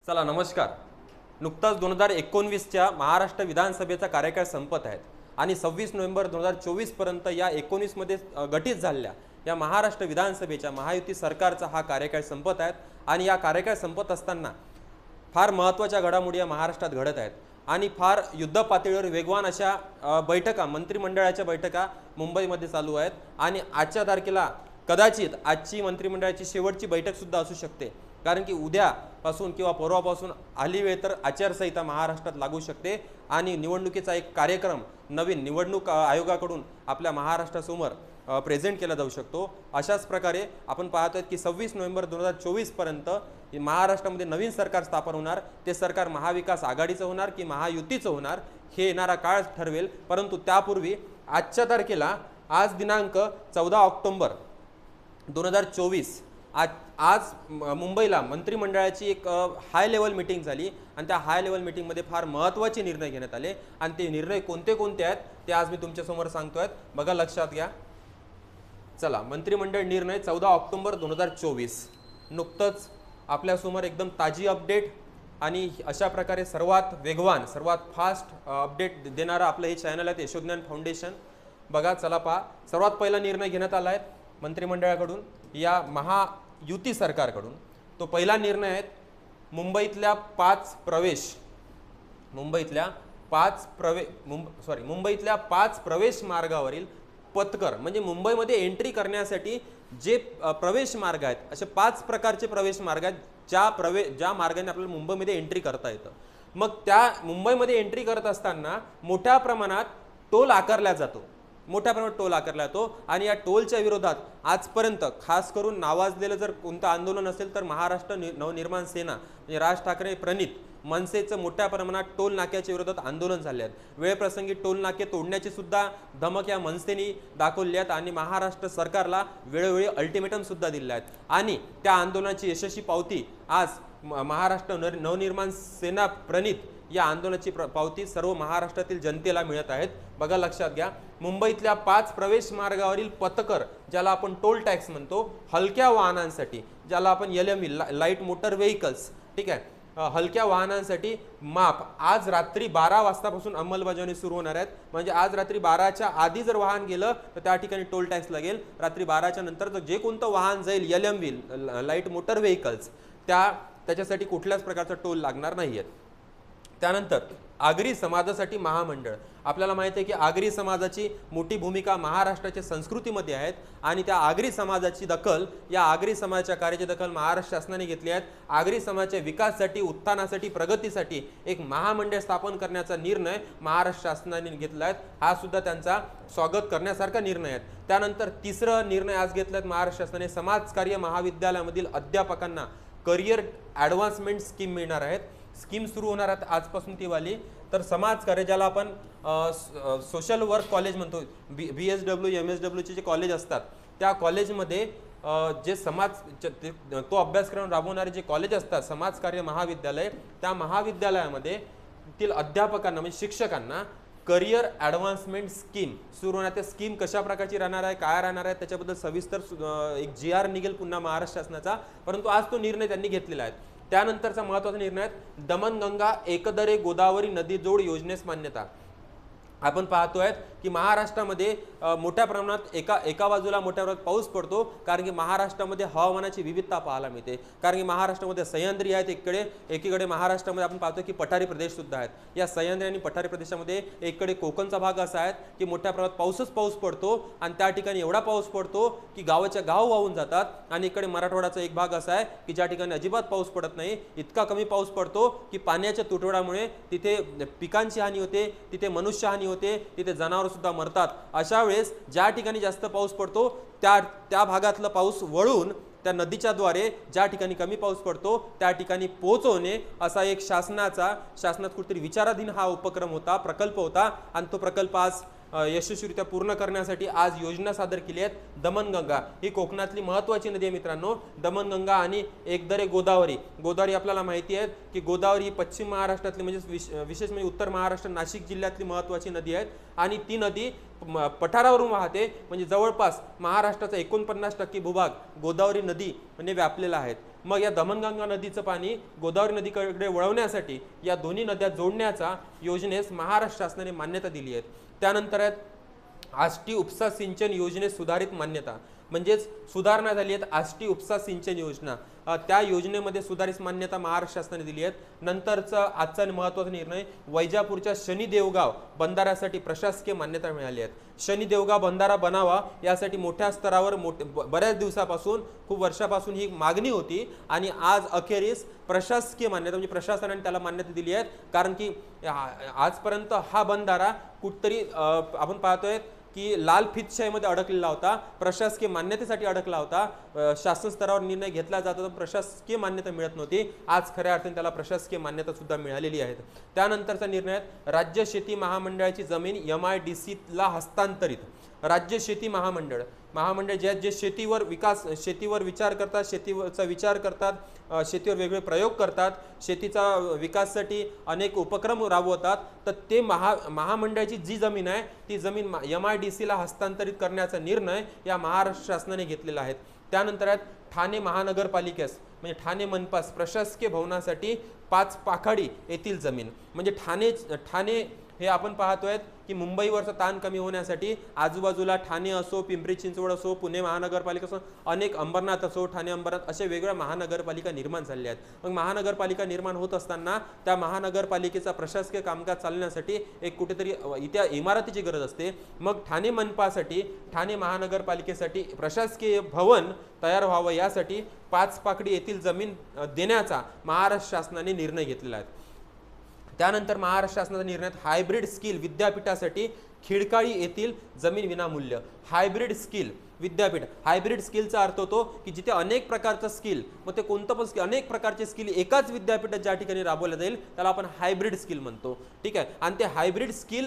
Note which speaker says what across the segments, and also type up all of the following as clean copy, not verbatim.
Speaker 1: चला नमस्कार. नुकताच 2019च्या महाराष्ट्र विधानसभेचा कार्यकाळ संपत आहेत आणि 26 नोव्हेंबर 2024 पर्यंत या 19 मध्ये गठीत झालेल्या या महाराष्ट्र विधानसभेच्या महायुती सरकारचा हा कार्यकाळ संपत आहेत आणि या कार्यकाळ संपत असताना फार महत्त्वाच्या घडामोडी या महाराष्ट्रात घडत आहेत आणि फार युद्ध पातळीवर वेगवान अशा बैठका मंत्रिमंडळाच्या बैठका मुंबईमध्ये चालू आहेत आणि आजच्या तारखेला कदाचित आजची मंत्रिमंडळाची शेवटची बैठक सुद्धा असू शकते, कारण की उद्यापासून किंवा परवापासून आली वेळ तर आचारसंहिता महाराष्ट्रात लागू शकते आणि निवडणुकीचा एक कार्यक्रम नवीन निवडणूक आयोगाकडून आपल्या महाराष्ट्रासमोर प्रेझेंट केला जाऊ शकतो. अशाच प्रकारे आपण पाहतोय की 26 नोव्हेंबर 2024 पर्यंत महाराष्ट्रामध्ये नवीन सरकार स्थापन होणार. ते सरकार महाविकास आघाडीचं होणार की महायुतीचं होणार हे येणारा काळ ठरवेल. परंतु त्यापूर्वी आजच्या तारखेला आज दिनांक 14 ऑक्टोबर 2024 आज मुंबईला मंत्रिमंडळाची एक हाय लेवल मीटिंग झाली आणि त्या हाय लेवल मीटिंगमध्ये फार महत्त्वाचे निर्णय घेण्यात आले आणि ते निर्णय कोणते कोणते आहेत ते आज मी तुमच्यासमोर सांगतोय. बघा, लक्षात घ्या. चला, मंत्रिमंडळ निर्णय 14 ऑक्टोबर 2024 नुकतंच आपल्यासमोर एकदम ताजी अपडेट आणि अशा प्रकारे सर्वात वेगवान सर्वात फास्ट अपडेट देणारं आपलं हे चॅनल आहे यशोज्ञान फाउंडेशन. बघा, चला पहा. सर्वात पहिला निर्णय घेण्यात आला आहे मंत्रिमंडळाकडून या महायुती सरकारकडून. तो पहिला निर्णय आहे मुंबईतल्या पाच प्रवेश मार्गावरील पथकर म्हणजे मुंबईमध्ये एंट्री करण्यासाठी जे प्रवेश मार्ग आहेत असे 5 प्रकारचे प्रवेश मार्ग आहेत ज्या मार्गाने आपल्याला मुंबईमध्ये एंट्री करता येतं. मग त्या मुंबईमध्ये एंट्री करत असताना मोठ्या प्रमाणात टोल आकारला जातो आणि या टोलच्या विरोधात आजपर्यंत खास करून नावाजलेलं जर कोणतं आंदोलन असेल तर महाराष्ट्र नवनिर्माण सेना म्हणजे राज ठाकरे प्रणित मनसेचं मोठ्या प्रमाणात टोल नाक्याच्या विरोधात आंदोलन झाले आहेत. वेळप्रसंगी टोल नाके तोडण्याची सुद्धा धमक या मनसेने दाखवली आहेत आणि महाराष्ट्र सरकारला वेळोवेळी अल्टिमेटम सुद्धा दिले आहेत आणि त्या आंदोलनाची यशस्वी पावती आज महाराष्ट्र नवनिर्माण सेना प्रणित या आंदोलनाची पावती सर्व महाराष्ट्रातील जनतेला मिळत आहेत. बघा, लक्षात घ्या. मुंबईतल्या 5 प्रवेश मार्गावरील पथकर ज्याला आपण टोल टॅक्स म्हणतो हलक्या वाहनांसाठी, ज्याला आपण LMV लाईट मोटर व्हेकल्स, ठीक आहे, हलक्या वाहनांसाठी माफ आज रात्री 12 वाजतापासून अंमलबजावणी सुरू होणार आहेत. म्हणजे आज रात्री 12च्या आधी जर वाहन गेलं तर त्या ठिकाणी टोल टॅक्स लागेल. रात्री 12च्या नंतर जर जे कोणतं वाहन जाईल LMV लाईट मोटर व्हेकल्स त्याच्यासाठी कुठल्याच प्रकारचा टोल लागणार नाहीयेत. त्यानंतर आगरी समाजासाठी महामंडळ. आपल्याला माहिती आहे की आगरी समाजाची मोठी भूमिका महाराष्ट्राच्या संस्कृतीमध्ये आहेत आणि त्या आगरी समाजाची दखल या आगरी समाजाच्या कार्याची दखल महाराष्ट्र शासनाने घेतली आहे. आगरी समाजाच्या विकासासाठी उत्थानासाठी प्रगतीसाठी एक महामंडळ स्थापन करण्याचा निर्णय महाराष्ट्र शासनाने घेतला आहे. हा सुद्धा त्यांचा स्वागत करण्यासारखा निर्णय आहे. त्यानंतर तिसरा निर्णय आज घेतलाय महाराष्ट्र शासनाने समाजकार्य महाविद्यालयामधील अध्यापकांना करिअर ॲडव्हान्समेंट स्कीम मिळणार आहेत. स्कीम सुरू होणार आहेत आजपासून ती वाली. तर समाजकार्य ज्याला आपण सोशल वर्क कॉलेज म्हणतो, BSW MSW चे जे कॉलेज असतात त्या कॉलेजमध्ये जे तो अभ्यासक्रम राबवणारे जे कॉलेज असतात समाजकार्य महाविद्यालय, त्या महाविद्यालयामध्ये तील अध्यापकांना म्हणजे शिक्षकांना करिअर ॲडव्हान्समेंट स्कीम सुरू होणार. त्या स्कीम कशा प्रकारची राहणार आहे, काय राहणार आहे त्याच्याबद्दल सविस्तर एक GR निघेल पुन्हा महाराष्ट्र शासनाचा, परंतु आज तो निर्णय त्यांनी घेतलेला आहे. त्यानंतरचा महत्त्वाचा निर्णय आहे दमनगंगा एकदरे गोदावरी नदी जोड योजनेस मान्यता. आपण पाहतोय की महाराष्ट्रामध्ये मोठ्या प्रमाणात एका बाजूला मोठ्या प्रमाणात पाऊस पडतो, कारण की महाराष्ट्रामध्ये हवामानाची विविधता पाहायला मिळते. कारण की महाराष्ट्रामध्ये सह्याद्री आहेत एकीकडे महाराष्ट्रामध्ये आपण पाहतो की पठारी प्रदेश सुद्धा आहेत. या सह्याद्री आणि पठारी प्रदेशामध्ये एकीकडे कोकणचा भाग असा आहे की मोठ्या प्रमाणात पाऊस पडतो आणि त्या ठिकाणी एवढा पाऊस पडतो की गावाच्या गाव वाहून जातात आणि इकडे मराठवाड्याचा एक भाग असा आहे की ज्या ठिकाणी अजिबात पाऊस पडत नाही. इतका कमी पाऊस पडतो की पाण्याच्या तुटवड्यामुळे तिथे पिकांची हानी होते, तिथे मनुष्य हानी होते, तिथे जनावर सुद्धा मरतात. अशा वेळेस ज्या ठिकाणी जास्त पाऊस पडतो त्या भागातला पाऊस वळून त्या द्वारे ज्या ठिकाणी कमी पाऊस पडतो त्या ठिकाणी पोहोचवणे असा एक शासनात कुठेतरी विचाराधीन हा उपक्रम होता, प्रकल्प होता आणि तो प्रकल्प आज यशस्वीरित्या पूर्ण करण्यासाठी आज योजना सादर केली आहे. दमनगंगा ही कोकणातली महत्त्वाची नदी आहे मित्रांनो. दमनगंगा आणि एकदरे गोदावरी आपल्याला माहिती आहे की गोदावरी ही पश्चिम महाराष्ट्रातली म्हणजे विशेष म्हणजे उत्तर महाराष्ट्र नाशिक जिल्ह्यातली महत्त्वाची नदी आहे आणि ती नदी पठारावरून वाहते. म्हणजे जवळपास महाराष्ट्राचा 49% भूभाग गोदावरी नदी म्हणजे व्यापलेला आहे. मग या दमणगंगा नदीचं पाणी गोदावरी नदीकडे वळवण्यासाठी या दोन्ही नद्या जोडण्याचा योजनेस महाराष्ट्र शासनाने मान्यता दिली आहे. त्यानंतर आहेत आष्टी उपसा सिंचन योजनेस सुधारित मान्यता, म्हणजेच सुधारणा झाली आहेत आष्टी उपसा सिंचन योजना, त्या योजनेमध्ये सुधारित मान्यता महाराष्ट्र शासनाने दिली आहे. नंतरचा आजचा महत्त्वाचा निर्णय, वैजापूरच्या शनी देवगाव बंधाऱ्यासाठी प्रशासकीय मान्यता मिळाली आहे. शनी देवगाव बंधारा बनावा यासाठी मोठ्या स्तरावर बऱ्याच दिवसापासून, खूप वर्षापासून ही मागणी होती आणि आज अखेरीस प्रशासकीय मान्यता म्हणजे प्रशासनाने त्याला मान्यता दिली आहे. कारण की आजपर्यंत हा बंधारा कुठतरी आपण पाहतोय की लाल फितशाहीमध्ये अडकलेला होता, प्रशासकीय मान्यतेसाठी अडकला होता. शासन स्तरावर निर्णय घेतला जात होता, प्रशासकीय मान्यता मिळत नव्हती. आज खऱ्या अर्थाने त्याला प्रशासकीय मान्यता सुद्धा मिळालेली आहे. त्यानंतरचा निर्णय, राज्य शेती महामंडळाची जमीन MIDCला हस्तांतरित. राज्य शेती महामंडळ जे शेतीवर विचार करतात, शेतीचा विचार करतात, शेतीवर वेगवेगळे प्रयोग करतात, शेतीचा विकासासाठी अनेक उपक्रम राबवतात, तर ते महामंडळाची जी जमीन आहे ती जमीन MIDCला हस्तांतरित करण्याचा निर्णय या महाराष्ट्र शासनाने घेतलेला आहे. त्यानंतर आहेत ठाणे महानगरपालिकेस म्हणजे ठाणे मनपास प्रशासकीय भवनासाठी 5 पाखाडी येथील जमीन, म्हणजे ठाणे हे आपण पाहतोय की मुंबईवरचा ताण कमी होण्यासाठी आजूबाजूला ठाणे असो, पिंपरी चिंचवड असो, पुणे महानगरपालिका असो, अनेक अंबरनाथ असो, ठाणे अंबरनाथ असे वेगवेगळ्या महानगरपालिका निर्माण झाल्या आहेत. मग महानगरपालिका निर्माण होत असताना त्या महानगरपालिकेचा प्रशासकीय कामकाज चालण्यासाठी एक कुठेतरी त्या इमारतीची गरज असते. मग ठाणे मनपासाठी, ठाणे महानगरपालिकेसाठी प्रशासकीय भवन तयार व्हावं यासाठी 5 पाकडी येथील जमीन देण्याचा महाराष्ट्र शासनाने निर्णय घेतलेला आहे. त्यानंतर महाराष्ट्र शासनाचा निर्णय, हायब्रिड स्किल विद्यापीठासाठी खिडकाळी येथील जमीन विनामूल्य. हायब्रिड स्किल विद्यापीठ, हायब्रिड स्किलचा अर्थ होतो की जिथे अनेक प्रकारचं स्किल, मग ते कोणतं पण स्किल, अनेक प्रकारचे स्किल एकाच विद्यापीठात ज्या ठिकाणी राबवलं जाईल त्याला आपण हायब्रिड स्किल म्हणतो. ठीक आहे, आणि ते हायब्रिड स्किल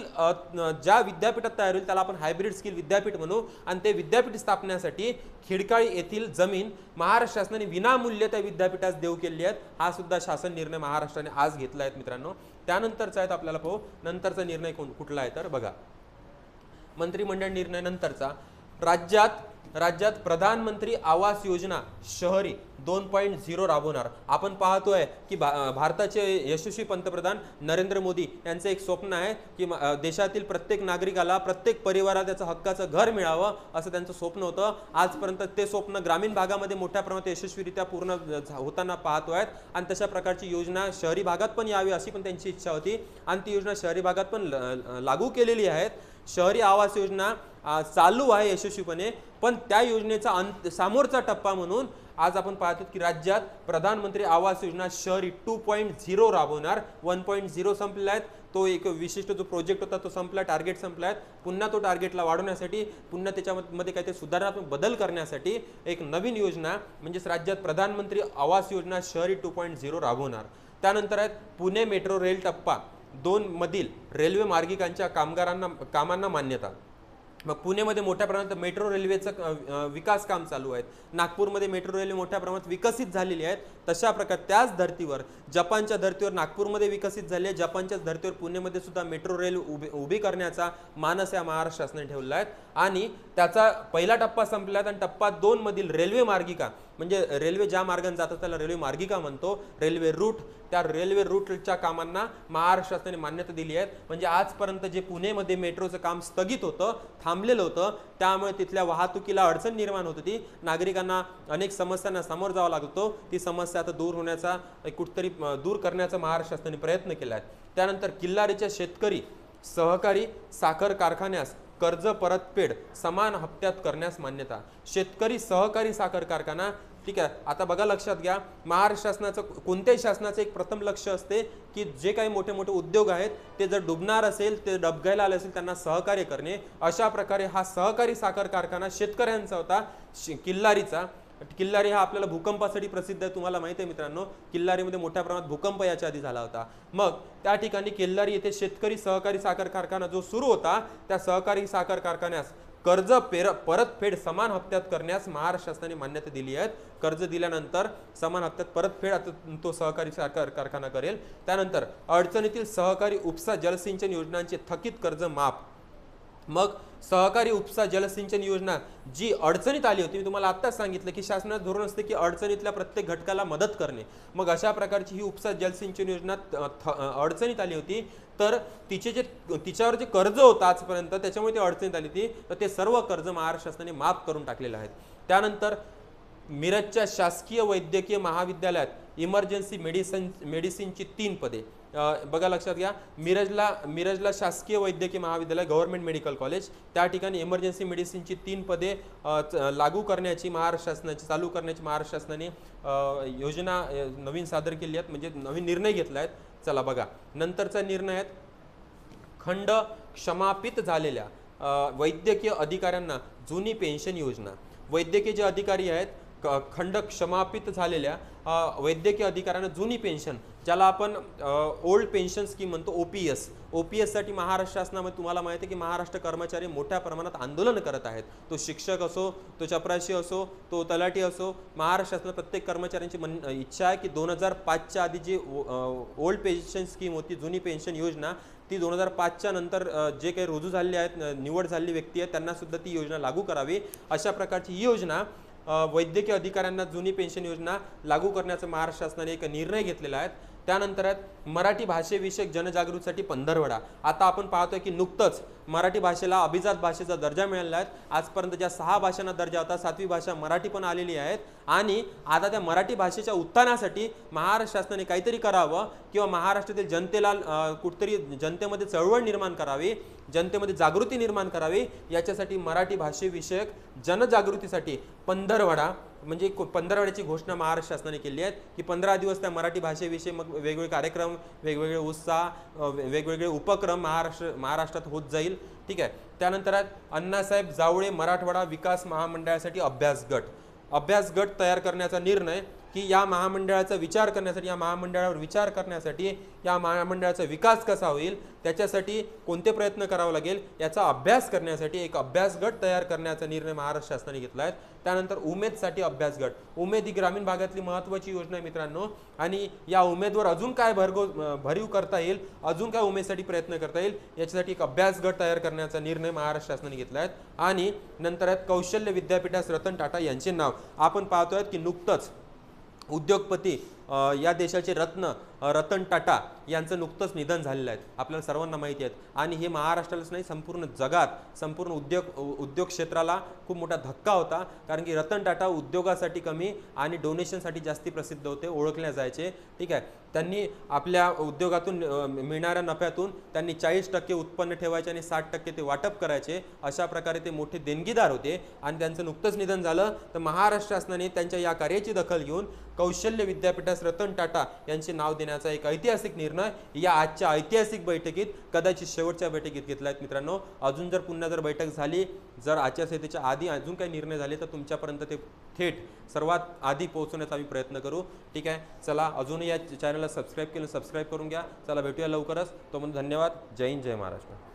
Speaker 1: ज्या विद्यापीठात तयार होईल त्याला आपण हायब्रिड स्किल विद्यापीठ म्हणू. आणि ते विद्यापीठ स्थापण्यासाठी खिडकाळी येथील जमीन महाराष्ट्र शासनाने विनामूल्य त्या विद्यापीठास देऊ केली आहेत. हा सुद्धा शासन निर्णय महाराष्ट्राने आज घेतला आहे मित्रांनो. त्यानंतरचा आहेत आपल्याला पाहू, नंतरचा निर्णय कुठला आहे तर बघा, मंत्रिमंडळ निर्णय नंतरचा, राज्यात प्रधानमंत्री आवास योजना शहरी 2.0 राबवणार. आपण पाहतोय की भारताचे यशस्वी पंतप्रधान नरेंद्र मोदी यांचं एक स्वप्न आहे की देशातील प्रत्येक नागरिकाला, प्रत्येक परिवाराला त्याचं हक्काचं घर मिळावं असं त्यांचं स्वप्न होतं. आजपर्यंत ते स्वप्न ग्रामीण भागामध्ये मोठ्या प्रमाणात यशस्वीरित्या पूर्ण होताना पाहतोय आणि तशा प्रकारची योजना शहरी भागात पण यावी अशी पण त्यांची इच्छा होती आणि ती योजना शहरी भागात पण लागू केलेली आहेत. शहरी आवास योजना चालू आहे यशस्वीपणे, पण त्या योजनेचा समोरचा टप्पा म्हणून आज आपण पाहतो की राज्यात प्रधानमंत्री आवास योजना शहरी 2.0 राबवणार. 1.0 संपलेला आहे, तो एक विशिष्ट जो प्रोजेक्ट होता तो संपला, टार्गेट संपला आहे. पुन्हा तो टार्गेटला वाढवण्यासाठी, पुन्हा त्याच्यामध्ये काहीतरी सुधारणात्मक बदल करण्यासाठी एक नवीन योजना म्हणजेच राज्यात प्रधानमंत्री आवास योजना शहरी 2.0 राबवणार. त्यानंतर आहेत पुणे मेट्रो रेल टप्पा 2 मधील रेल्वे मार्गिकांच्या कामांना मान्यता. मग पुणेमध्ये मोठ्या प्रमाणात मेट्रो रेल्वेचं विकास काम चालू आहे. नागपूरमध्ये मेट्रो रेल्वे मोठ्या प्रमाणात विकसित झालेली आहेत. तशा प्रकारे त्याच धर्तीवर, जपानच्या धर्तीवर नागपूरमध्ये विकसित झाले आहे, जपानच्याच धर्तीवर पुणेमध्ये सुद्धा मेट्रो रेल उभी करण्याचा मानस या महाराष्ट्र शासनाने ठेवला आहे. आणि त्याचा पहिला टप्पा संपला आहे आणि टप्पा 2 मधील रेल्वे मार्गिका म्हणजे रेल्वे ज्या मार्गाने जातात त्याला रेल्वे मार्गिका म्हणतो, रेल्वे रूट, त्या रेल्वे रूटच्या कामांना महाराष्ट्र शासनाने मान्यता दिली आहे. म्हणजे आजपर्यंत जे पुणेमध्ये मेट्रोचं काम स्थगित होतं, थांबलेलं होतं, त्यामुळे तिथल्या वाहतुकीला अडचण निर्माण होत होती, नागरिकांना अनेक समस्यांना सामोरं जावं लागत होतं, ती समस्या आता दूर होण्याचा, कुठतरी दूर करण्याचा महाराष्ट्र शासनाने प्रयत्न केला आहे. त्यानंतर किल्लारीच्या शेतकरी सहकारी साखर कारखान्यास कर्ज परतफेड समान हप्त्यात करण्यास मान्यता. शेतकरी सहकारी साखर कारखाना, ठीक आहे, आता बघा लक्षात घ्या, महाराष्ट्र शासनाचं कोणत्याही शासनाचं एक प्रथम लक्ष असते की जे काही मोठे मोठे उद्योग आहेत ते जर डुबणार असेल, ते डबघायला आले असेल, त्यांना सहकार्य करणे. अशा प्रकारे हा सहकारी साखर कारखाना शेतकऱ्यांचा होता, किल्लारीचा. किल्लारी हा आपल्याला भूकंपासाठी प्रसिद्ध आहे, तुम्हाला माहिती आहे मित्रांनो, किल्लारीमध्ये मोठ्या प्रमाणात भूकंप याच्या आधी झाला होता. मग त्या ठिकाणी किल्लारी येथे शेतकरी सहकारी साखर कारखाना जो सुरू होता, त्या सहकारी साखर कारखान्यास कर्ज परतफेड समान हप्त्यात करण्यास महाराष्ट्र शासनाने मान्यता दिली आहे. कर्ज दिल्यानंतर समान हप्त्यात परतफेड आता तो सहकारी साखर कारखाना करेल. त्यानंतर अडचणीतील सहकारी उपसा जलसिंचन योजनांचे थकीत कर्ज माफ. मग सहकारी उपसा जलसिंचन योजना जी अडचणीत आली होती, मी तुम्हाला आत्ताच सांगितलं की शासनाचं धोरण असते की अडचणीतल्या प्रत्येक घटकाला मदत करणे. मग अशा प्रकारची ही उपसा जलसिंचन योजना अडचणीत आली होती, तर तिच्यावर जे कर्ज होतं आजपर्यंत त्याच्यामुळे ती अडचणीत आली होती, तर ते सर्व कर्ज महाराष्ट्र शासनाने माफ करून टाकलेलं आहे. त्यानंतर मिरजच्या शासकीय वैद्यकीय महाविद्यालयात इमर्जन्सी मेडिसिनची 3 पदे. बघा लक्षात घ्या, मिरजला शासकीय वैद्यकीय महाविद्यालय गव्हर्नमेंट मेडिकल कॉलेज, त्या ठिकाणी इमर्जन्सी मेडिसिनची 3 पदे लागू करण्याची महाराष्ट्र शासनाची चालू करण्याची महाराष्ट्र शासनाने योजना नवीन सादर केली आहेत, म्हणजे नवीन निर्णय घेतला आहे. चला बघा, नंतरचा निर्णय आहे खंड क्षमापित झालेल्या वैद्यकीय अधिकाऱ्यांना जुनी पेन्शन योजना. वैद्यकीय जे अधिकारी आहेत, खंड क्षमापित झालेल्या वैद्यकीय अधिकाऱ्यांना जुनी पेन्शन, ज्याला आपण ओल्ड पेन्शन स्कीम म्हणतो, ओपीएस साठी महाराष्ट्र शासनामध्ये तुम्हाला माहिती आहे की महाराष्ट्र कर्मचारी मोठ्या प्रमाणात आंदोलन करत आहेत. तो शिक्षक असो, तो चपराशी असो, तो तलाठी असो, महाराष्ट्र शासनात प्रत्येक कर्मचाऱ्यांची इच्छा आहे की 2005च्या आधी जी ओल्ड पेन्शन स्कीम होती, जुनी पेन्शन योजना, ती 2005च्या नंतर जे काही रुजू झालेले आहेत, निवड झालेली व्यक्ती आहेत, त्यांना सुद्धा ती योजना लागू करावी. अशा प्रकारची ही योजना वैद्यकीय अधिकाऱ्यांना जुनी पेन्शन योजना लागू करण्याचा महाराष्ट्र शासनाने एक निर्णय घेतलेला आहे. त्यानंतर मराठी भाषेविषयक जनजागृतीसाठी पंधरवडा. आता आपण पाहतोय की नुकतंच मराठी भाषेला अभिजात भाषेचा दर्जा मिळालेला आहे. आजपर्यंत ज्या 6 भाषांना दर्जा होता, 7वी भाषा मराठी पण आलेली आहेत. आणि आता त्या मराठी भाषेच्या उत्थानासाठी महाराष्ट्र शासनाने काहीतरी करावं, किंवा महाराष्ट्रातील जनतेला कुठतरी जनतेमध्ये चळवळ निर्माण करावी, जनतेमध्ये जागृती निर्माण करावी. याच्यासाठी मराठी भाषेविषयक जनजागृतीसाठी पंधरवडा, म्हणजे 15वड्याची घोषणा महाराष्ट्र शासनाने केली आहे की 15 दिवस त्या मराठी भाषेविषयी मग वेगवेगळे कार्यक्रम, वेगवेगळे उत्साह, वेगवेगळे उपक्रम महाराष्ट्रात होत जाईल. ठीक आहे. त्यानंतर अण्णासाहेब जावळे मराठवाडा विकास महामंडळासाठी अभ्यास गट तयार करण्याचा निर्णय, की या महामंडळाचा विचार करण्यासाठी, या महामंडळावर विचार करण्यासाठी, या महामंडळाचा विकास कसा होईल, त्याच्यासाठी कोणते प्रयत्न करावे लागेल याचा अभ्यास करण्यासाठी एक अभ्यास गट तयार करण्याचा निर्णय महाराष्ट्र शासनाने घेतला आहे. त्यानंतर उमेदसाठी अभ्यास गट. उमेद ही ग्रामीण भागातली महत्त्वाची योजना आहे मित्रांनो, आणि या उमेदवर अजून काय भरीव करता येईल, अजून काय उमेदसाठी प्रयत्न करता येईल, याच्यासाठी एक अभ्यास गट तयार करण्याचा निर्णय महाराष्ट्र शासनाने घेतला आहे. आणि नंतर आहेत कौशल्य विद्यापीठास रतन टाटा यांचे नाव. आपण पाहतोय की नुकतंच उद्योगपती या देशाचे रत्न रतन टाटा यांचं नुकतंच निधन झालेलं आहे, आपल्याला सर्वांना माहिती आहे. आणि हे महाराष्ट्रालाच नाही, संपूर्ण जगात, संपूर्ण उद्योग क्षेत्राला खूप मोठा धक्का होता. कारण की रतन टाटा उद्योगासाठी कमी आणि डोनेशनसाठी जास्ती प्रसिद्ध होते, ओळखले जायचे. ठीक आहे. त्यांनी आपल्या उद्योगातून मिळणाऱ्या नफ्यातून त्यांनी 40% उत्पन्न ठेवायचे आणि 60% ते वाटप करायचे. अशा प्रकारे ते मोठे देणगीदार होते. आणि त्यांचं नुकतंच निधन झालं, तर महाराष्ट्र शासनाने त्यांच्या या कार्याची दखल घेऊन कौशल्य विद्यापीठास रतन टाटा यांचे नाव देण्याचा एक ऐतिहासिक निर्णय या आजच्या ऐतिहासिक बैठकीत, कदाचित शेवटच्या बैठकीत घेतला आहे मित्रांनो. अजून जर पुन्हा जर बैठक झाली, जर आचारसंहितेच्या आधी अजून काही निर्णय झाले, तर तुमच्यापर्यंत ते थेट सर्वात आधी पोहोचवण्याचा आम्ही प्रयत्न करू. ठीक आहे. चला, अजूनही या चॅनलला सबस्क्राईब करून घ्या. चला, भेटूया लवकरच. तोपर्यंत धन्यवाद. जय हिंद, जय महाराष्ट्र.